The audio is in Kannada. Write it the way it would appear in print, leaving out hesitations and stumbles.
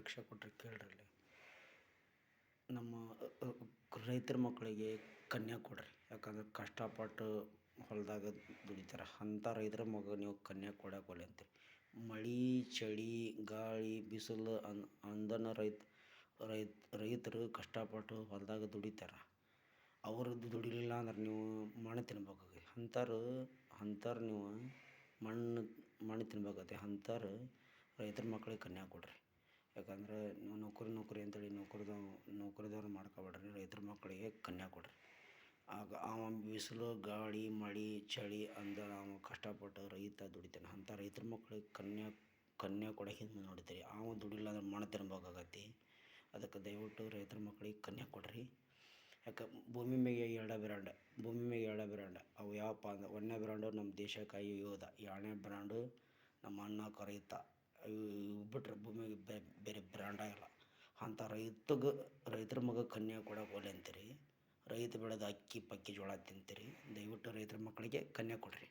ಲಕ್ಷ್ಯ ಕೊಟ್ಟರೆ ಕೇಳ್ರಿ. ನಮ್ಮ ರೈತರ ಮಕ್ಕಳಿಗೆ ಕನ್ಯಾ ಕೊಡ್ರಿ. ಯಾಕಂದ್ರೆ ಕಷ್ಟಪಟ್ಟು ಹೊಲದಾಗ ದುಡಿತಾರೆ. ಅಂಥ ರೈತರ ಮಗ ನೀವು ಕನ್ಯಾ ಕೊಡಕ್ಕೆ ಒಲ್ಲೆ ಅಂತೀರಿ. ಮಳೆ ಚಳಿ ಗಾಳಿ ಬಿಸಿಲು ಅಂದನ ರೈತರು ಕಷ್ಟಪಟ್ಟು ಹೊಲದಾಗ ದುಡಿತಾರೆ. ಅವ್ರದ್ದು ದುಡಿಲಿಲ್ಲ ಅಂದ್ರೆ ನೀವು ಮಣ್ಣು ತಿನ್ಬೇಕಾಗೈತಿ. ಅಂಥವ್ರು ನೀವು ಮಣ್ಣು ತಿನ್ಬೇಕಾಗತ್ತೆ. ಅಂಥವ್ರು ರೈತರ ಮಕ್ಳಿಗೆ ಕನ್ಯಾ ಕೊಡ್ರಿ. ಯಾಕಂದರೆ ನೀವು ನೌಕರಿ ಅಂತೇಳಿ ನೌಕರಿದವ್ರು ಮಾಡ್ಕೊಬೇಡ್ರಿ. ರೈತರ ಮಕ್ಕಳಿಗೆ ಕನ್ಯಾ ಕೊಡ್ರಿ. ಆಗ ಅವ ಬಿಸಿಲು ಗಾಳಿ ಮಳೆ ಚಳಿ ಅಂದ್ರೆ ಅವ ಕಷ್ಟಪಟ್ಟು ರೈತ ದುಡಿತಾನೆ. ಅಂಥ ರೈತರ ಮಕ್ಳಿಗೆ ಕನ್ಯಾ ಕೊಡೋಕೆ ಹಿಂದೆ ನೋಡ್ತೀರಿ. ಅವ ದುಡಿಲಿಲ್ಲ ಅಂದ್ರೆ ಮಣ್ಣು ತಿನ್ಬೇಕಾಗತ್ತೆ. ಅದಕ್ಕೆ ದಯವಿಟ್ಟು ರೈತರ ಮಕ್ಳಿಗೆ ಕನ್ಯಾ ಕೊಡ್ರಿ. ಯಾಕೆ ಭೂಮಿ ಮೇಲೆ ಎರಡೇ ಬ್ರ್ಯಾಂಡ್ ಅವು ಯಾವಪ್ಪ ಅಂದ್ರೆ 1ನೇ ಬ್ರ್ಯಾಂಡು ನಮ್ಮ ದೇಶಕ್ಕಾಗಿ ಯೋಧ, 2ನೇ ಬ್ರ್ಯಾಂಡು ನಮ್ಮ ಅಣ್ಣ ರೈತ. ಇವು ಬಿಟ್ಟರೆ ಭೂಮಿಗೆ ಬೇರೆ ಬ್ರ್ಯಾಂಡ ಇಲ್ಲ. ಅಂಥ ರೈತರ ಮಗ ಕನ್ಯಾ ಕೊಡೋಕೆ ಒಲ್ಲೆ ಅಂತೀರಿ. ರೈತ ಬೆಳೆದ ಅಕ್ಕಿ ಪಕ್ಕಿ ಜೋಳ ತಿಂತೀರಿ. ದಯವಿಟ್ಟು ರೈತರ ಮಕ್ಕಳಿಗೆ ಕನ್ಯಾ ಕೊಡ್ರಿ.